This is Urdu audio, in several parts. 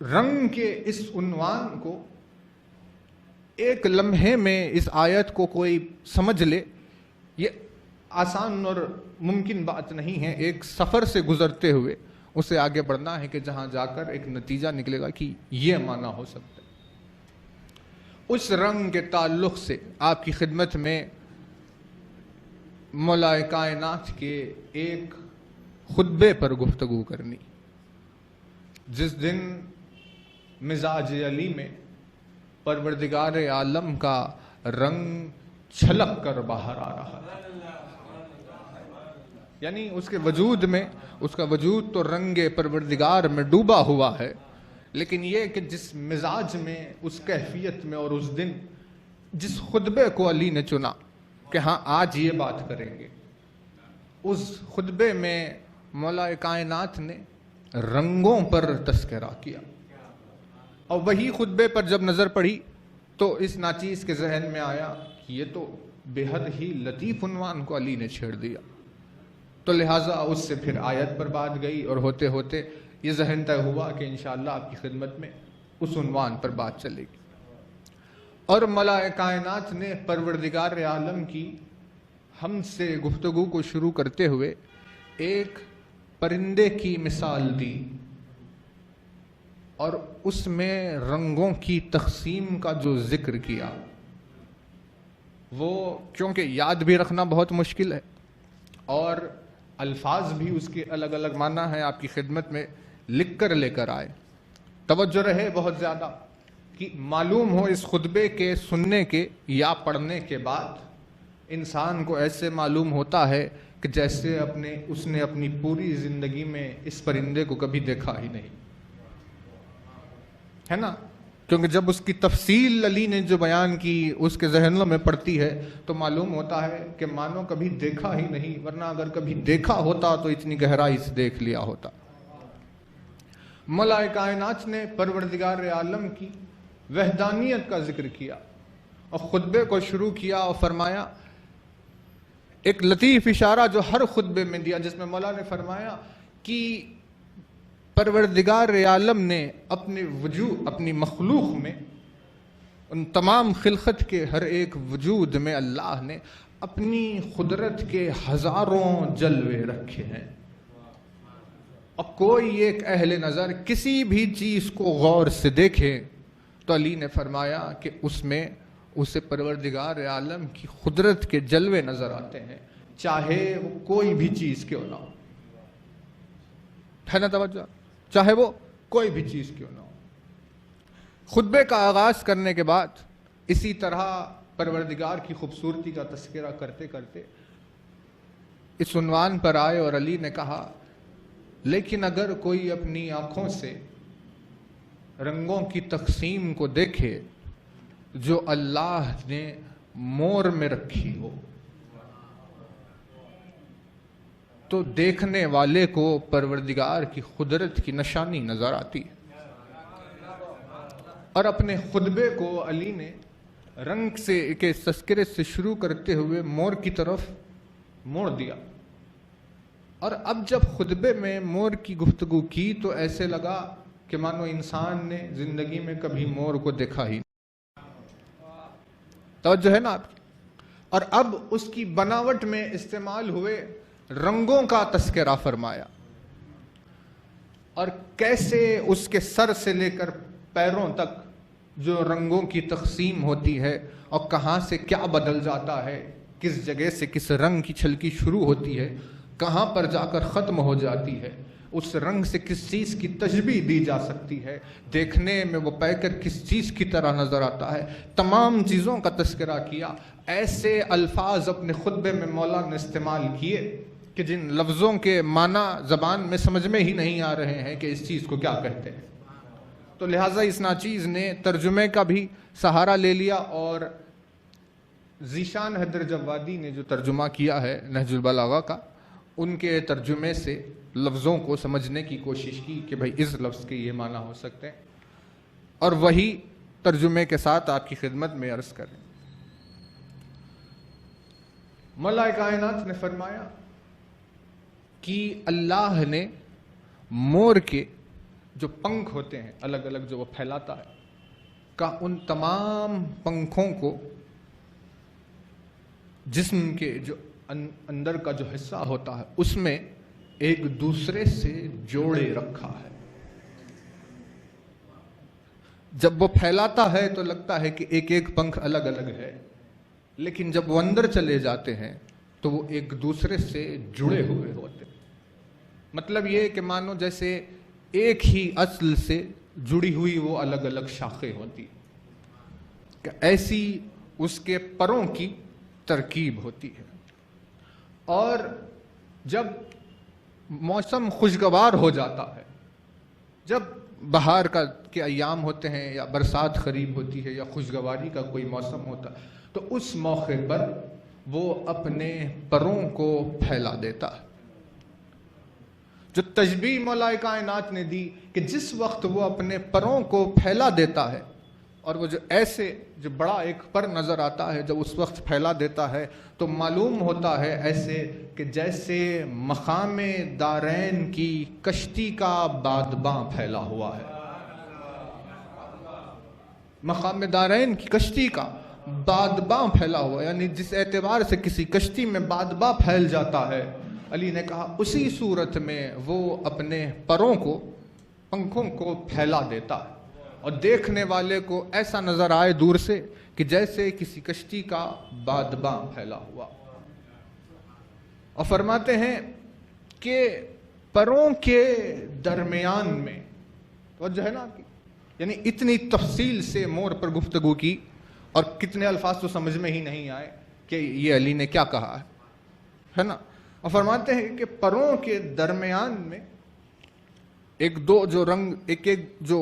رنگ کے اس عنوان کو ایک لمحے میں اس آیت کو کوئی سمجھ لے، یہ آسان اور ممکن بات نہیں ہے۔ ایک سفر سے گزرتے ہوئے اسے آگے بڑھنا ہے کہ جہاں جا کر ایک نتیجہ نکلے گا کہ یہ معنی ہو سکتا ہے۔ اس رنگ کے تعلق سے آپ کی خدمت میں مولا کائنات کے ایک خطبے پر گفتگو کرنی، جس دن مزاج علی میں پروردگار عالم کا رنگ چھلک کر باہر آ رہا ہے، یعنی اس کے وجود میں، اس کا وجود تو رنگ پروردگار میں ڈوبا ہوا ہے، لیکن یہ کہ جس مزاج میں، اس کیفیت میں اور اس دن جس خطبے کو علی نے چنا کہ ہاں آج یہ بات کریں گے، اس خطبے میں مولا کائنات نے رنگوں پر تذکرہ کیا۔ اور وہی خطبے پر جب نظر پڑی تو اس ناچیز کے ذہن میں آیا کہ یہ تو بے حد ہی لطیف عنوان کو علی نے چھیڑ دیا، تو لہٰذا اس سے پھر آیت پر بات گئی، اور ہوتے ہوتے یہ ذہن طے ہوا کہ انشاءاللہ آپ کی خدمت میں اس عنوان پر بات چلے گی۔ اور مولا کائنات نے پروردگار عالم کی ہم سے گفتگو کو شروع کرتے ہوئے ایک پرندے کی مثال دی، اور اس میں رنگوں کی تقسیم کا جو ذکر کیا، وہ کیونکہ یاد بھی رکھنا بہت مشکل ہے اور الفاظ بھی اس کے الگ الگ معنی ہیں، آپ کی خدمت میں لکھ کر لے کر آئے۔ توجہ رہے بہت زیادہ کہ معلوم ہو اس خطبے کے سننے کے یا پڑھنے کے بعد انسان کو ایسے معلوم ہوتا ہے کہ جیسے اس نے اپنی پوری زندگی میں اس پرندے کو کبھی دیکھا ہی نہیں ہے نا، کیونکہ جب اس کی تفصیل علی نے جو بیان کی اس کے ذہنوں میں پڑتی ہے تو معلوم ہوتا ہے کہ مانو کبھی دیکھا ہی نہیں، ورنہ اگر کبھی دیکھا ہوتا تو اتنی گہرائی سے دیکھ لیا ہوتا۔ مولا کائنات نے پروردگار عالم کی وحدانیت کا ذکر کیا اور خطبے کو شروع کیا اور فرمایا، ایک لطیف اشارہ جو ہر خطبے میں دیا، جس میں مولا نے فرمایا کہ پروردگار عالم نے اپنے وجود، اپنی مخلوق میں، ان تمام خلقت کے ہر ایک وجود میں اللہ نے اپنی قدرت کے ہزاروں جلوے رکھے ہیں، اور کوئی ایک اہل نظر کسی بھی چیز کو غور سے دیکھے تو علی نے فرمایا کہ اس میں اسے پروردگار عالم کی قدرت کے جلوے نظر آتے ہیں، چاہے وہ کوئی بھی چیز کیوں نہ ہو، ہے نا توجہ، چاہے وہ کوئی بھی چیز کیوں نہ ہو۔ خطبے کا آغاز کرنے کے بعد اسی طرح پروردگار کی خوبصورتی کا تذکرہ کرتے کرتے اس عنوان پر آئے اور علی نے کہا، لیکن اگر کوئی اپنی آنکھوں سے رنگوں کی تقسیم کو دیکھے جو اللہ نے مور میں رکھی ہو، تو دیکھنے والے کو پروردگار کی قدرت کی نشانی نظر آتی ہے۔ اور اپنے خطبے کو علی نے رنگ کے تذکرے سے شروع کرتے ہوئے مور کی طرف موڑ دیا، اور اب جب خطبے میں مور کی گفتگو کی تو ایسے لگا کہ مانو انسان نے زندگی میں کبھی مور کو دیکھا ہی نہیں۔ توجہ ہے نا آپ کی؟ اور اب اس کی بناوٹ میں استعمال ہوئے رنگوں کا تذکرہ فرمایا، اور کیسے اس کے سر سے لے کر پیروں تک جو رنگوں کی تقسیم ہوتی ہے اور کہاں سے کیا بدل جاتا ہے، کس جگہ سے کس رنگ کی چھلکی شروع ہوتی ہے، کہاں پر جا کر ختم ہو جاتی ہے، اس رنگ سے کس چیز کی تشبیہ دی جا سکتی ہے، دیکھنے میں وہ پیکر کس چیز کی طرح نظر آتا ہے، تمام چیزوں کا تذکرہ کیا۔ ایسے الفاظ اپنے خطبے میں مولا نے استعمال کیے کہ جن لفظوں کے معنی زبان میں سمجھ میں ہی نہیں آ رہے ہیں کہ اس چیز کو کیا کہتے ہیں، تو لہٰذا اس ناچیز نے ترجمے کا بھی سہارا لے لیا، اور ذیشان حیدر جوادی نے جو ترجمہ کیا ہے نہج البلاغہ کا، ان کے ترجمے سے لفظوں کو سمجھنے کی کوشش کی کہ بھئی اس لفظ کے یہ معنی ہو سکتے ہیں، اور وہی ترجمے کے ساتھ آپ کی خدمت میں عرض کریں۔ مولا کائنات نے فرمایا کہ اللہ نے مور کے جو پنکھ ہوتے ہیں الگ الگ جو وہ پھیلاتا ہے، کا ان تمام پنکھوں کو جسم کے جو اندر کا جو حصہ ہوتا ہے اس میں ایک دوسرے سے جوڑے رکھا ہے۔ جب وہ پھیلاتا ہے تو لگتا ہے کہ ایک ایک پنکھ الگ الگ ہے، لیکن جب وہ اندر چلے جاتے ہیں تو وہ ایک دوسرے سے جڑے ہوئے ہوتے ہیں۔ مطلب یہ کہ مانو جیسے ایک ہی اصل سے جڑی ہوئی وہ الگ الگ شاخیں ہوتی، کہ ایسی اس کے پروں کی ترکیب ہوتی ہے۔ اور جب موسم خوشگوار ہو جاتا ہے، جب بہار کے ایام ہوتے ہیں یا برسات قریب ہوتی ہے یا خوشگواری کا کوئی موسم ہوتا ہے، تو اس موقع پر وہ اپنے پروں کو پھیلا دیتا ہے۔ جو تشبیہ مولا کائنات نے دی کہ جس وقت وہ اپنے پروں کو پھیلا دیتا ہے، اور وہ جو ایسے جو بڑا ایک پر نظر آتا ہے جب اس وقت پھیلا دیتا ہے تو معلوم ہوتا ہے ایسے کہ جیسے مقام دارین کی کشتی کا بادباں پھیلا ہوا ہے۔ مقام دارین کی کشتی کا بادباں پھیلا ہوا، یعنی جس اعتبار سے کسی کشتی میں بادباں پھیل جاتا ہے، علی نے کہا اسی صورت میں وہ اپنے پروں کو، پنکھوں کو پھیلا دیتا ہے، اور دیکھنے والے کو ایسا نظر آئے دور سے کہ جیسے کسی کشتی کا بادباں پھیلا ہوا۔ اور فرماتے ہیں کہ پروں کے درمیان میں، تو جو ہے نا یعنی اتنی تفصیل سے مور پر گفتگو کی اور کتنے الفاظ تو سمجھ میں ہی نہیں آئے کہ یہ علی نے کیا کہا ہے نا۔ اور فرماتے ہیں کہ پروں کے درمیان میں ایک دو جو رنگ، ایک ایک جو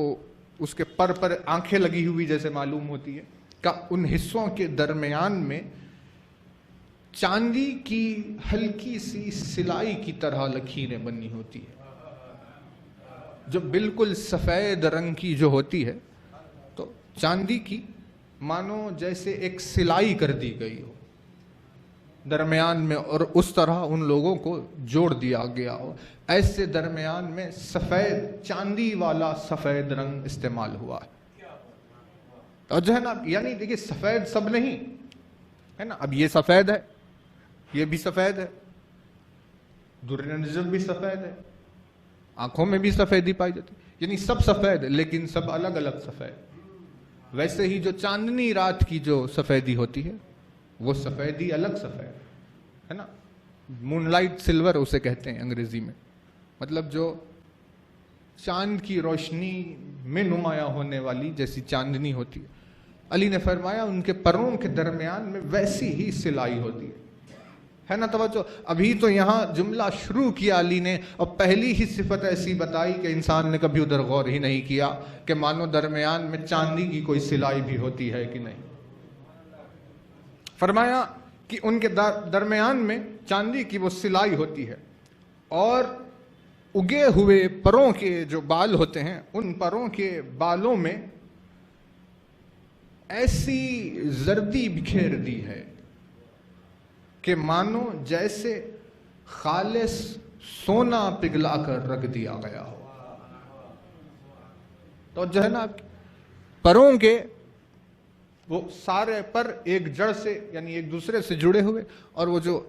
اس کے پر آنکھیں لگی ہوئی جیسے معلوم ہوتی ہے، کہ ان حصوں کے درمیان میں چاندی کی ہلکی سی سلائی کی طرح لکیریں بنی ہوتی ہے، جو بالکل سفید رنگ کی جو ہوتی ہے، تو چاندی کی مانو جیسے ایک سلائی کر دی گئی ہو درمیان میں، اور اس طرح ان لوگوں کو جوڑ دیا گیا ہو، ایسے درمیان میں سفید چاندی والا سفید رنگ استعمال ہوا ہے۔ اور جو ہے نا یعنی دیکھیے سفید سب نہیں ہے نا، اب یہ سفید ہے، یہ بھی سفید ہے، در نظر بھی سفید ہے، آنکھوں میں بھی سفیدی پائی جاتی، یعنی سب سفید ہے لیکن سب الگ الگ سفید۔ ویسے ہی جو چاندنی رات کی جو سفیدی ہوتی ہے وہ سفیدی الگ سفید ہے نا، مون لائٹ سلور اسے کہتے ہیں انگریزی میں، مطلب جو چاند کی روشنی میں نمایاں ہونے والی جیسی چاندنی ہوتی ہے۔ علی نے فرمایا ان کے پروں کے درمیان میں ویسی ہی سلائی ہوتی ہے نا۔ توجہ، ابھی تو یہاں جملہ شروع کیا علی نے اور پہلی ہی صفت ایسی بتائی کہ انسان نے کبھی ادھر غور ہی نہیں کیا کہ مانو درمیان میں چاندی کی کوئی سلائی بھی ہوتی ہے کہ نہیں۔ فرمایا کہ ان کے درمیان میں چاندی کی وہ سلائی ہوتی ہے، اور اگے ہوئے پروں کے جو بال ہوتے ہیں ان پروں کے بالوں میں ایسی زردی بکھیر دی ہے کہ مانو جیسے خالص سونا پگھلا کر رکھ دیا گیا ہو۔ تو جو ہے نا پروں کے وہ سارے پر ایک جڑ سے یعنی ایک دوسرے سے جڑے ہوئے، اور وہ جو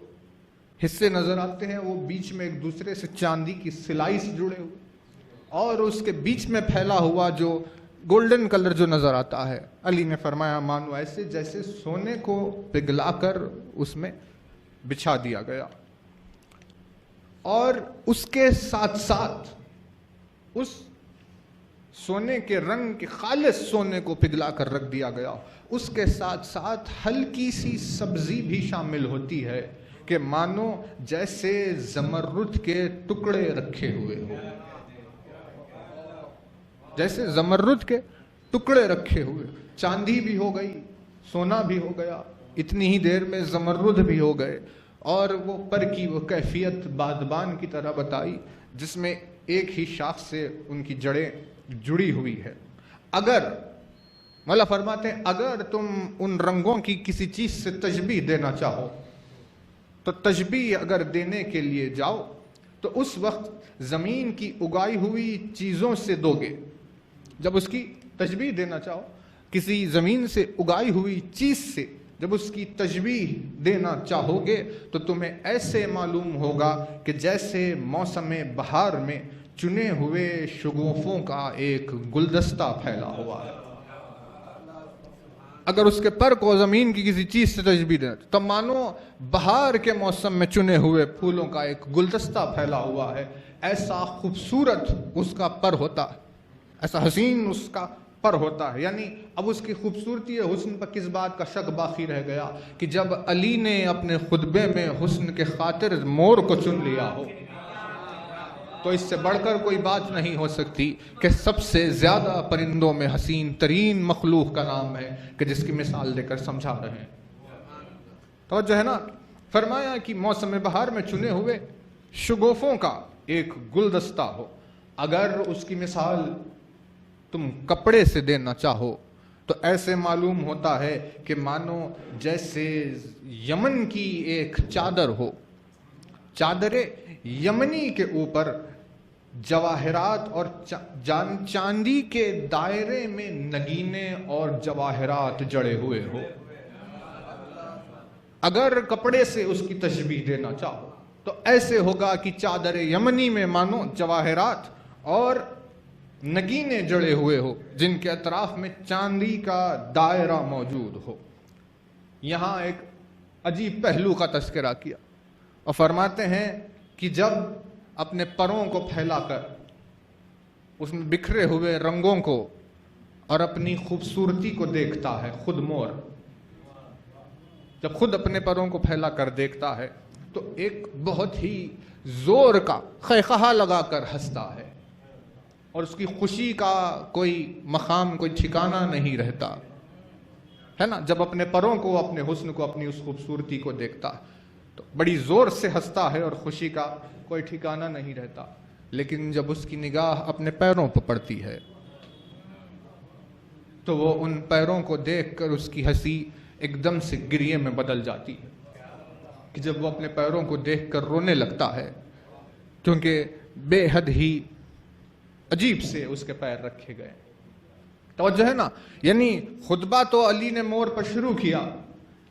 حصے نظر آتے ہیں وہ بیچ میں ایک دوسرے سے چاندی کی سلائی سے جڑے ہوئے، اور اس کے بیچ میں پھیلا ہوا جو گولڈن کلر جو نظر آتا ہے، علی نے فرمایا مانو ایسے جیسے سونے کو پگھلا کر اس میں بچھا دیا گیا، اور اس کے ساتھ ساتھ اس سونے کے رنگ کے خالص سونے کو پگھلا کر رکھ دیا گیا، اس کے ساتھ ساتھ ہلکی سی سبزی بھی شامل ہوتی ہے کہ مانو جیسے زمرد کے ٹکڑے رکھے ہوئے ہو، جیسے زمرد کے ٹکڑے رکھے ہوئے، چاندی بھی ہو گئی، سونا بھی ہو گیا، اتنی ہی دیر میں زمرد بھی ہو گئے، اور وہ پر کی وہ کیفیت بادبان کی طرح بتائی جس میں ایک ہی شاخ سے ان کی جڑیں جڑی ہوئی ہے۔ اگر مولا فرماتے ہیں اگر تم ان رنگوں کی کسی چیز سے تشبیہ دینا چاہو تو تشبیہ اگر دینے کے لیے جاؤ تو اس وقت زمین کی اگائی ہوئی چیزوں سے دو گے. جب اس کی تشبیہ دینا چاہو کسی زمین سے اگائی ہوئی چیز سے جب اس کی تشبیہ دینا چاہو گے تو تمہیں ایسے معلوم ہوگا کہ جیسے موسم بہار میں چنے ہوئے شگوفوں کا ایک گلدستہ پھیلا ہوا ہے. اگر اس کے پر کو زمین کی کسی چیز سے تشبیہ دینا تو مانو بہار کے موسم میں چنے ہوئے پھولوں کا ایک گلدستہ پھیلا ہوا ہے. ایسا خوبصورت اس کا پر ہوتا ہے, ایسا حسین اس کا پر ہوتا ہے. یعنی اب اس کی خوبصورتی حسن پر کس بات کا شک باقی رہ گیا کہ جب علی نے اپنے خطبے میں حسن کے خاطر مور کو چن لیا ہو تو اس سے بڑھ کر کوئی بات نہیں ہو سکتی کہ سب سے زیادہ پرندوں میں حسین ترین مخلوق کا نام ہے کہ جس کی مثال دے کر سمجھا رہے ہیں. توجہ ہے نا. فرمایا کہ موسم بہار میں چنے ہوئے شگوفوں کا ایک گلدستہ ہو. اگر اس کی مثال تم کپڑے سے دینا چاہو تو ایسے معلوم ہوتا ہے کہ مانو جیسے یمن کی ایک چادر ہو. چادر یمنی کے اوپر جواہرات اور چاندی کے دائرے میں نگینے اور جواہرات جڑے ہوئے ہو. اگر کپڑے سے اس کی تشبیہ دینا چاہو تو ایسے ہوگا کہ چادر یمنی میں مانو جواہرات اور نگینے جڑے ہوئے ہو جن کے اطراف میں چاندی کا دائرہ موجود ہو. یہاں ایک عجیب پہلو کا تذکرہ کیا اور فرماتے ہیں کہ جب اپنے پروں کو پھیلا کر اس میں بکھرے ہوئے رنگوں کو اور اپنی خوبصورتی کو دیکھتا ہے خود مور, جب خود اپنے پروں کو پھیلا کر دیکھتا ہے تو ایک بہت ہی زور کا خیخہ لگا کر ہنستا ہے اور اس کی خوشی کا کوئی مقام کوئی ٹھکانہ نہیں رہتا ہے نا. جب اپنے پروں کو اپنے حسن کو اپنی اس خوبصورتی کو دیکھتا تو بڑی زور سے ہنستا ہے اور خوشی کا کوئی ٹھکانہ نہیں رہتا. لیکن جب اس کی نگاہ اپنے پیروں پر پڑتی ہے تو وہ ان پیروں کو دیکھ کر اس کی ہنسی ایک دم سے گریے میں بدل جاتی ہے کہ جب وہ اپنے پیروں کو دیکھ کر رونے لگتا ہے کیونکہ بے حد ہی عجیب سے اس کے پیر رکھے گئے. توجہ ہے نا. یعنی خطبہ تو علی نے مور پر شروع کیا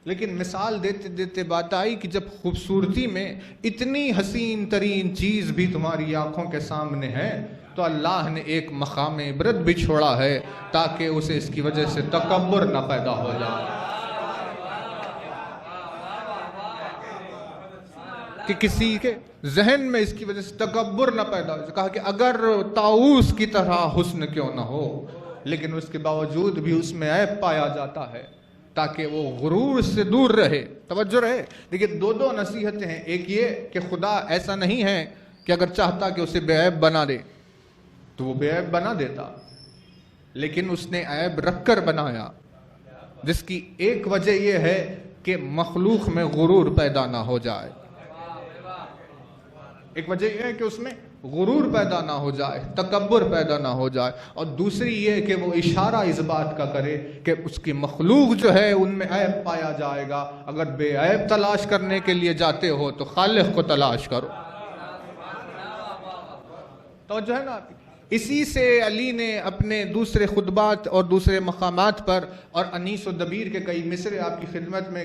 لیکن مثال دیتے دیتے بات آئی کہ جب خوبصورتی میں اتنی حسین ترین چیز بھی تمہاری آنکھوں کے سامنے ہے تو اللہ نے ایک مقام عبرت بھی چھوڑا ہے تاکہ اسے اس کی وجہ سے تکبر نہ پیدا ہو جائے کہ کسی کے ذہن میں اس کی وجہ سے تکبر نہ پیدا ہو. کہا کہ اگر طاؤس کی طرح حسن کیوں نہ ہو لیکن اس کے باوجود بھی اس میں عیب پایا جاتا ہے تاکہ وہ غرور سے دور رہے. توجہ رہے. دیکھیے دو نصیحتیں ہیں. ایک یہ کہ خدا ایسا نہیں ہے کہ اگر چاہتا کہ اسے بے عیب بنا دے تو وہ بے عیب بنا دیتا, لیکن اس نے عیب رکھ کر بنایا جس کی ایک وجہ یہ ہے کہ مخلوق میں غرور پیدا نہ ہو جائے. ایک وجہ یہ ہے کہ اس میں غرور پیدا نہ ہو جائے, تکبر پیدا نہ ہو جائے, اور دوسری یہ کہ وہ اشارہ اس بات کا کرے کہ اس کی مخلوق جو ہے ان میں عیب پایا جائے گا. اگر بے عیب تلاش کرنے کے لیے جاتے ہو تو خالق کو تلاش کرو. تو جو ہے نا اسی سے علی نے اپنے دوسرے خطبات اور دوسرے مقامات پر اور انیس و دبیر کے کئی مصرے آپ کی خدمت میں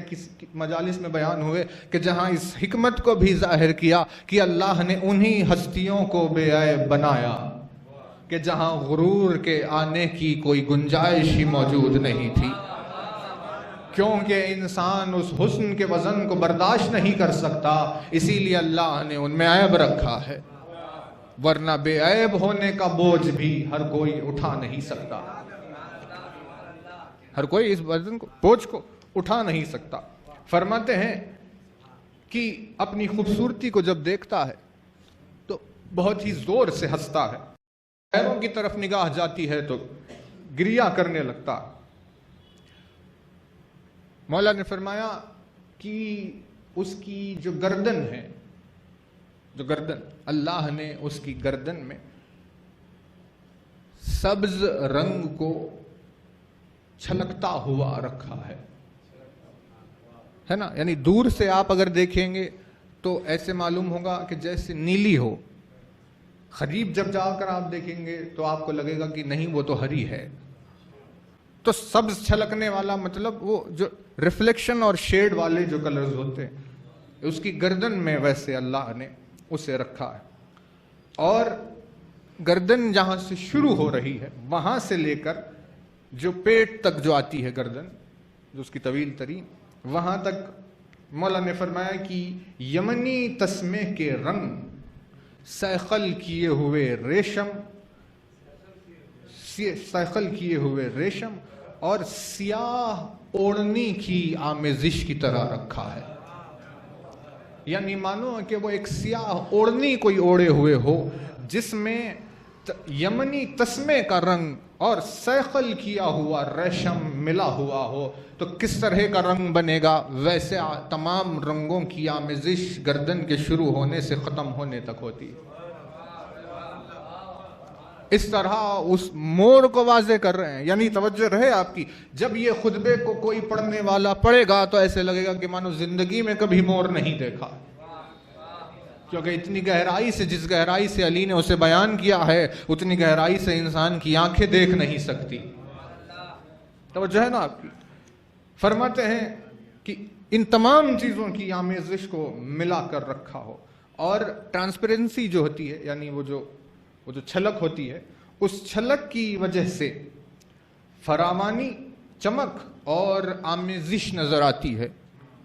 مجالس میں بیان ہوئے کہ جہاں اس حکمت کو بھی ظاہر کیا کہ اللہ نے انہی ہستیوں کو بے عیب بنایا کہ جہاں غرور کے آنے کی کوئی گنجائش ہی موجود نہیں تھی, کیونکہ انسان اس حسن کے وزن کو برداشت نہیں کر سکتا, اسی لیے اللہ نے ان میں عیب رکھا ہے. ورنہ بے عیب ہونے کا بوجھ بھی ہر کوئی اٹھا نہیں سکتا, ہر کوئی اس وزن کو بوجھ کو اٹھا نہیں سکتا. فرماتے ہیں کہ اپنی خوبصورتی کو جب دیکھتا ہے تو بہت ہی زور سے ہنستا ہے, پیروں کی طرف نگاہ جاتی ہے تو گریہ کرنے لگتا. مولا نے فرمایا کہ اس کی جو گردن ہے, جو گردن اللہ نے اس کی گردن میں سبز رنگ کو چھلکتا ہوا رکھا ہے نا. یعنی دور سے آپ اگر دیکھیں گے تو ایسے معلوم ہوگا کہ جیسے نیلی ہو. قریب جب جا کر آپ دیکھیں گے تو آپ کو لگے گا کہ نہیں وہ تو ہری ہے. تو سبز چھلکنے والا مطلب وہ جو ریفلیکشن اور شیڈ والے جو کلرز ہوتے ہیں اس کی گردن میں ویسے اللہ نے اسے رکھا ہے. اور گردن جہاں سے شروع ہو رہی ہے وہاں سے لے کر جو پیٹ تک جو آتی ہے گردن جو اس کی طویل ترین وہاں تک مولا نے فرمایا کہ یمنی تسمے کے رنگ سیخل کیے ہوئے ریشم اور سیاہ اوڑھنی کی آمیزش کی طرح رکھا ہے. یعنی مانو کہ وہ ایک سیاہ اوڑھنی کوئی اوڑھے ہوئے ہو جس میں یمنی تسمے کا رنگ اور سیخل کیا ہوا ریشم ملا ہوا ہو تو کس طرح کا رنگ بنے گا. ویسے تمام رنگوں کی آمیزش گردن کے شروع ہونے سے ختم ہونے تک ہوتی ہے. اس طرح اس موڑ کو واضح کر رہے ہیں. یعنی توجہ رہے آپ کی, جب یہ خطبے کو کوئی پڑھنے والا پڑھے گا تو ایسے لگے گا کہ مانو زندگی میں کبھی موڑ نہیں دیکھا, کیونکہ اتنی گہرائی سے, جس گہرائی سے علی نے اسے بیان کیا ہے اتنی گہرائی سے انسان کی آنکھیں دیکھ نہیں سکتی. توجہ ہے نا آپ کی. فرماتے ہیں کہ ان تمام چیزوں کی آمیزش کو ملا کر رکھا ہو. اور ٹرانسپیرنسی جو ہوتی ہے, یعنی وہ جو چھلک ہوتی ہے, اس چھلک کی وجہ سے فراوانی, چمک اور آمیزش نظر آتی ہے.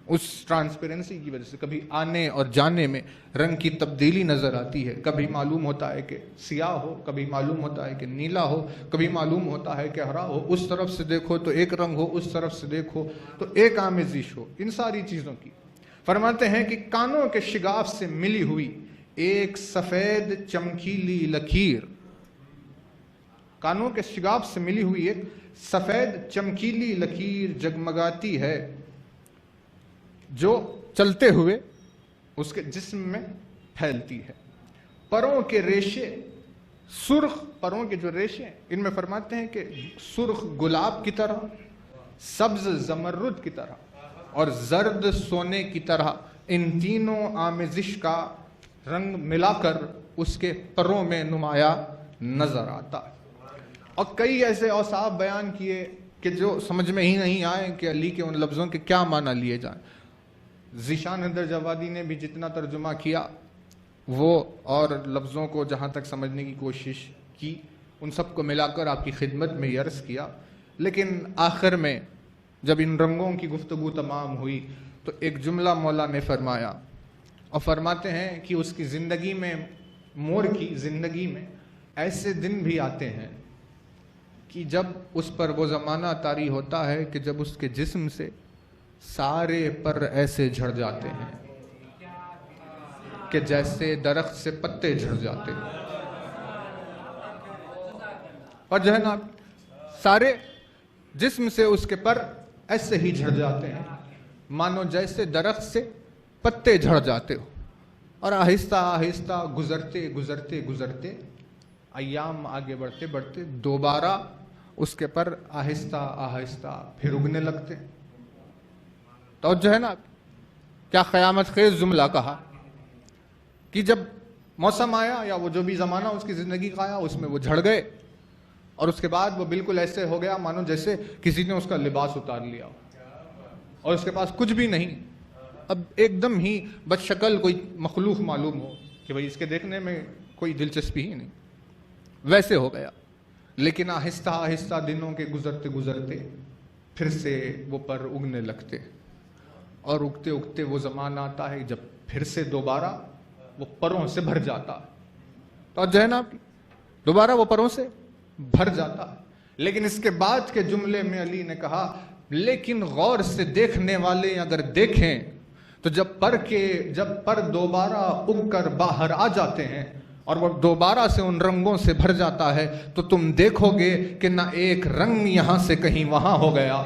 اس ٹرانسپیرنسی کی وجہ سے کبھی آنے اور جانے میں رنگ کی تبدیلی نظر آتی ہے. کبھی معلوم ہوتا ہے کہ سیاہ ہو, کبھی معلوم ہوتا ہے کہ نیلا ہو, کبھی معلوم ہوتا ہے کہ ہرا ہو. اس طرف سے دیکھو تو ایک رنگ ہو, اس طرف سے دیکھو تو ایک آمیزش ہو. ان ساری چیزوں کی فرماتے ہیں کہ کانوں کے شگاف سے ملی ہوئی ایک سفید چمکیلی لکیر, کانوں کے شگاف سے ملی ہوئی ایک سفید چمکیلی لکیر جگمگاتی ہے جو چلتے ہوئے اس کے جسم میں پھیلتی ہے. پروں کے ریشے سرخ, پروں کے جو ریشے ان میں فرماتے ہیں کہ سرخ گلاب کی طرح, سبز زمرد کی طرح اور زرد سونے کی طرح ان تینوں آمیزش کا رنگ ملا کر اس کے پروں میں نمایاں نظر آتا ہے. اور کئی ایسے اوصاف بیان کیے کہ جو سمجھ میں ہی نہیں آئے کہ علی کے ان لفظوں کے کیا معنی لیے جائیں. ذیشان حیدر جوادی نے بھی جتنا ترجمہ کیا وہ اور لفظوں کو جہاں تک سمجھنے کی کوشش کی ان سب کو ملا کر آپ کی خدمت میں یہ عرض کیا. لیکن آخر میں جب ان رنگوں کی گفتگو تمام ہوئی تو ایک جملہ مولا نے فرمایا, اور فرماتے ہیں کہ اس کی زندگی میں, مور کی زندگی میں ایسے دن بھی آتے ہیں کہ جب اس پر وہ زمانہ طاری ہوتا ہے کہ جب اس کے جسم سے سارے پر ایسے جھڑ جاتے ہیں کہ جیسے درخت سے پتے جھڑ جاتے ہیں. اور جو ہے نا سارے جسم سے اس کے پر ایسے ہی جھڑ جاتے ہیں مانو جیسے درخت سے پتے جھڑ جاتے ہو. اور آہستہ آہستہ گزرتے گزرتے گزرتے ایام آگے بڑھتے بڑھتے دوبارہ اس کے پر آہستہ آہستہ پھر اگنے لگتے. تو جو ہے نا کیا قیامت خیز جملہ کہا کہ جب موسم آیا یا وہ جو بھی زمانہ اس کی زندگی کا آیا اس میں وہ جھڑ گئے اور اس کے بعد وہ بالکل ایسے ہو گیا مانو جیسے کسی نے اس کا لباس اتار لیا اور اس کے پاس کچھ بھی نہیں. اب ایک دم ہی بد شکل کوئی مخلوق معلوم ہو کہ بھئی اس کے دیکھنے میں کوئی دلچسپی ہی نہیں, ویسے ہو گیا. لیکن آہستہ آہستہ دنوں کے گزرتے گزرتے پھر سے وہ پر اگنے لگتے اور اگتے اگتے وہ زمانہ آتا ہے جب پھر سے دوبارہ وہ پروں سے بھر جاتا ہے. تو جو ہے نا دوبارہ وہ پروں سے بھر جاتا ہے. لیکن اس کے بعد کے جملے میں علی نے کہا لیکن غور سے دیکھنے والے اگر دیکھیں تو جب پر دوبارہ اگ کر باہر آ جاتے ہیں اور وہ دوبارہ سے ان رنگوں سے بھر جاتا ہے تو تم دیکھو گے کہ نہ ایک رنگ یہاں سے کہیں وہاں ہو گیا,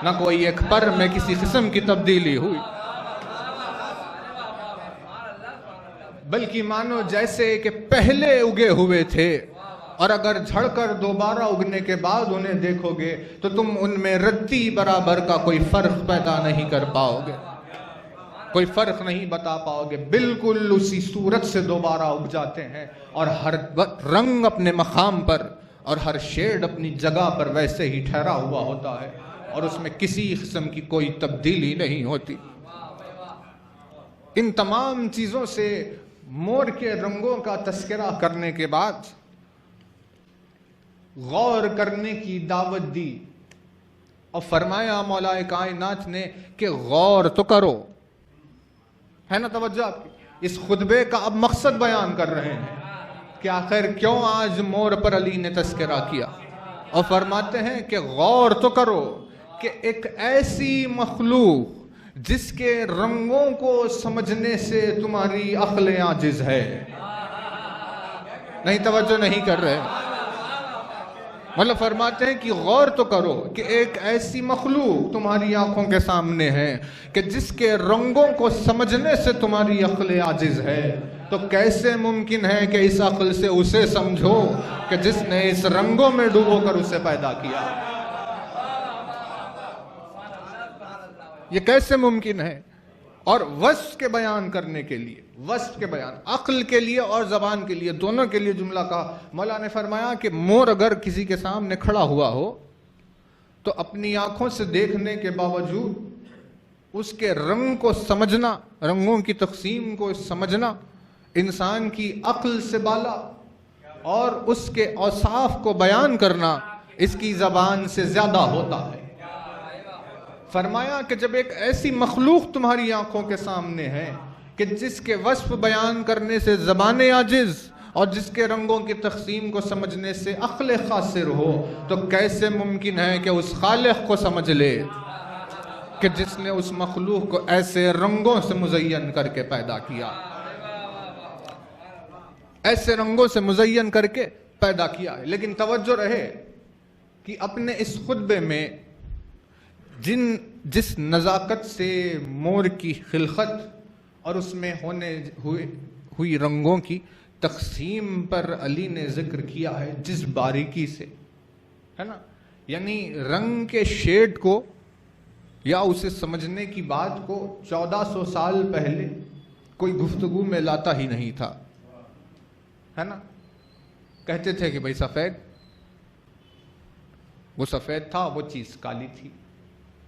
نہ کوئی ایک پر میں کسی قسم کی تبدیلی ہوئی, بلکہ مانو جیسے کہ پہلے اگے ہوئے تھے. اور اگر جھڑ کر دوبارہ اگنے کے بعد انہیں دیکھو گے تو تم ان میں رتی برابر کا کوئی فرق پیدا نہیں کر پاؤ گے. کوئی فرق نہیں بتا پاؤ گے، بالکل اسی صورت سے دوبارہ اگ جاتے ہیں، اور ہر رنگ اپنے مقام پر اور ہر شیڈ اپنی جگہ پر ویسے ہی ٹھہرا ہوا ہوتا ہے، اور اس میں کسی قسم کی کوئی تبدیلی نہیں ہوتی۔ ان تمام چیزوں سے مور کے رنگوں کا تذکرہ کرنے کے بعد غور کرنے کی دعوت دی، اور فرمایا مولا کائنات نے کہ غور تو کرو، ہے نا توجہ آپ کی؟ اس خطبے کا اب مقصد بیان کر رہے ہیں کہ آخر کیوں آج مور پر علی نے تذکرہ کیا، اور فرماتے ہیں کہ غور تو کرو کہ ایک ایسی مخلوق جس کے رنگوں کو سمجھنے سے تمہاری عقل عاجز ہے۔ نہیں توجہ نہیں کر رہے، مطلب فرماتے ہیں کہ غور تو کرو کہ ایک ایسی مخلوق تمہاری آنکھوں کے سامنے ہے کہ جس کے رنگوں کو سمجھنے سے تمہاری عقل عاجز ہے، تو کیسے ممکن ہے کہ اس عقل سے اسے سمجھو کہ جس نے اس رنگوں میں ڈوبو کر اسے پیدا کیا؟ یہ کیسے ممکن ہے؟ اور وصف کے بیان کرنے کے لیے، وصف کے بیان عقل کے لیے اور زبان کے لیے، دونوں کے لیے جملہ کہا۔ مولا نے فرمایا کہ مور اگر کسی کے سامنے کھڑا ہوا ہو تو اپنی آنکھوں سے دیکھنے کے باوجود اس کے رنگ کو سمجھنا، رنگوں کی تقسیم کو سمجھنا انسان کی عقل سے بالا، اور اس کے اوصاف کو بیان کرنا اس کی زبان سے زیادہ ہوتا ہے۔ فرمایا کہ جب ایک ایسی مخلوق تمہاری آنکھوں کے سامنے ہے کہ جس کے وصف بیان کرنے سے زبان عاجز اور جس کے رنگوں کی تقسیم کو سمجھنے سے عقل قاصر ہو، تو کیسے ممکن ہے کہ اس خالق کو سمجھ لے کہ جس نے اس مخلوق کو ایسے رنگوں سے مزین کر کے پیدا کیا، ایسے رنگوں سے مزین کر کے پیدا کیا ہے۔ لیکن توجہ رہے کہ اپنے اس خطبے میں جس نزاکت سے مور کی خلقت اور اس میں ہوئی رنگوں کی تقسیم پر علی نے ذکر کیا ہے، جس باریکی سے، ہے نا، یعنی رنگ کے شیڈ کو یا اسے سمجھنے کی بات کو 1400 سال پہلے کوئی گفتگو میں لاتا ہی نہیں تھا، ہے نا۔ کہتے تھے کہ بھئی سفید، وہ سفید تھا، وہ چیز کالی تھی،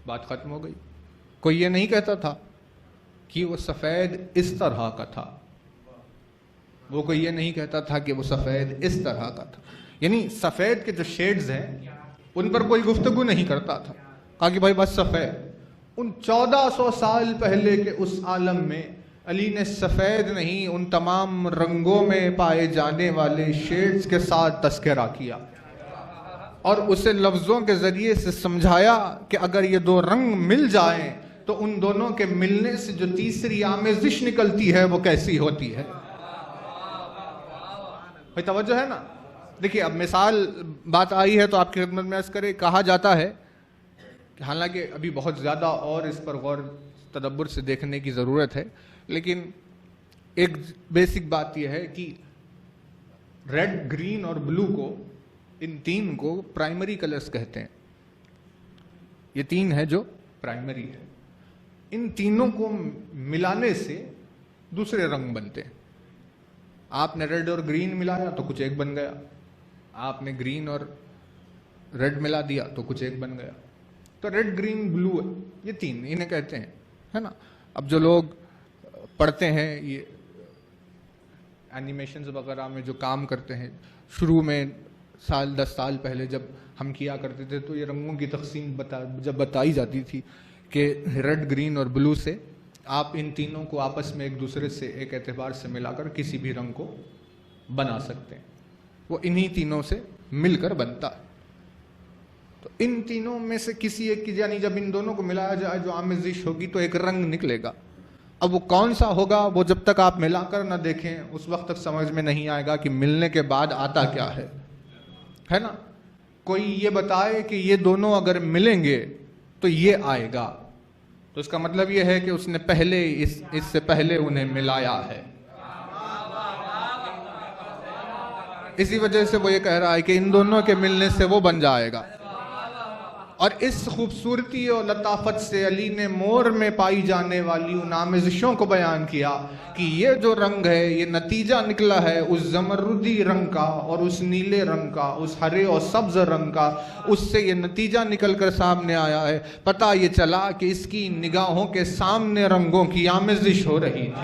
بات ختم ہو گئی۔ کوئی یہ نہیں کہتا تھا کہ وہ سفید اس طرح کا تھا، وہ کوئی یہ نہیں کہتا تھا کہ وہ سفید اس طرح کا تھا، یعنی سفید کے جو شیڈز ہیں ان پر کوئی گفتگو نہیں کرتا تھا، کہا کہ بھائی بس سفید۔ ان 1400 سال پہلے کے اس عالم میں علی نے سفید نہیں، ان تمام رنگوں میں پائے جانے والے شیڈز کے ساتھ تذکرہ کیا، اور اسے لفظوں کے ذریعے سے سمجھایا کہ اگر یہ دو رنگ مل جائیں تو ان دونوں کے ملنے سے جو تیسری آمیزش نکلتی ہے وہ کیسی ہوتی ہے۔ بھئی توجہ ہے نا؟ دیکھیے اب مثال بات آئی ہے تو آپ کی خدمت میں عرض کرے، کہا جاتا ہے کہ حالانکہ ابھی بہت زیادہ اور اس پر غور تدبر سے دیکھنے کی ضرورت ہے، لیکن ایک بیسک بات یہ ہے کہ ریڈ، گرین اور بلو کو، ان تین کو پرائمری کلرز کہتے ہیں۔ یہ تین ہے جو پرائمری ہے، ان تینوں کو ملانے سے دوسرے رنگ بنتے ہیں۔ آپ نے ریڈ اور گرین ملایا تو کچھ ایک بن گیا، آپ نے گرین اور ریڈ ملا دیا تو کچھ ایک بن گیا۔ تو ریڈ، گرین، بلو، یہ تین انہیں کہتے ہیں، ہے نا۔ اب جو لوگ پڑھتے ہیں، یہ اینیمیشنز وغیرہ میں جو کام کرتے ہیں، شروع میں 10 سال پہلے جب ہم کیا کرتے تھے تو یہ رنگوں کی تقسیم جب بتائی جاتی تھی کہ ریڈ، گرین اور بلو سے آپ ان تینوں کو آپس میں ایک دوسرے سے ایک اعتبار سے ملا کر کسی بھی رنگ کو بنا سکتے ہیں، وہ انہی تینوں سے مل کر بنتا ہے۔ تو ان تینوں میں سے کسی ایک کی، یعنی جب ان دونوں کو ملایا جائے جو آمیزش ہوگی تو ایک رنگ نکلے گا۔ اب وہ کون سا ہوگا وہ جب تک آپ ملا کر نہ دیکھیں اس وقت تک سمجھ میں نہیں آئے گا کہ ملنے کے بعد آتا کیا ہے نا۔ کوئی یہ بتائے کہ یہ دونوں اگر ملیں گے تو یہ آئے گا، تو اس کا مطلب یہ ہے کہ اس نے پہلے اس سے پہلے انہیں ملایا ہے۔ اسی وجہ سے وہ یہ کہہ رہا ہے کہ ان دونوں کے ملنے سے وہ بن جائے گا۔ اور اس خوبصورتی اور لطافت سے علی نے مور میں پائی جانے والی ان آمیزشوں کو بیان کیا کہ یہ جو رنگ ہے یہ نتیجہ نکلا ہے اس زمردی رنگ کا اور اس نیلے رنگ کا، اس ہرے اور سبز رنگ کا، اس سے یہ نتیجہ نکل کر سامنے آیا ہے۔ پتہ یہ چلا کہ اس کی نگاہوں کے سامنے رنگوں کی آمیزش ہو رہی تھی،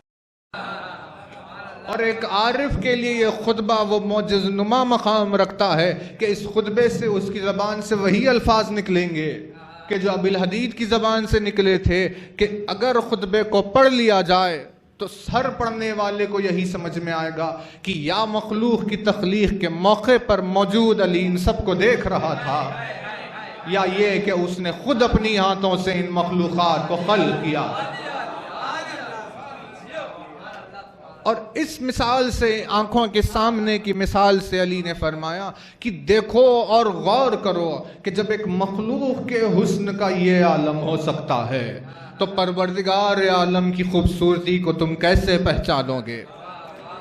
اور ایک عارف کے لیے یہ خطبہ وہ معجز نما مقام رکھتا ہے کہ اس خطبے سے اس کی زبان سے وہی الفاظ نکلیں گے کہ جو ابی الحدید کی زبان سے نکلے تھے کہ اگر خطبے کو پڑھ لیا جائے تو ہر پڑھنے والے کو یہی سمجھ میں آئے گا کہ یا مخلوق کی تخلیق کے موقع پر موجود علی ان سب کو دیکھ رہا تھا، یا یہ کہ اس نے خود اپنی ہاتھوں سے ان مخلوقات کو خلق کیا۔ اور اس مثال سے، آنکھوں کے سامنے کی مثال سے علی نے فرمایا کہ دیکھو اور غور کرو کہ جب ایک مخلوق کے حسن کا یہ عالم ہو سکتا ہے تو پروردگار عالم کی خوبصورتی کو تم کیسے پہچانو گے؟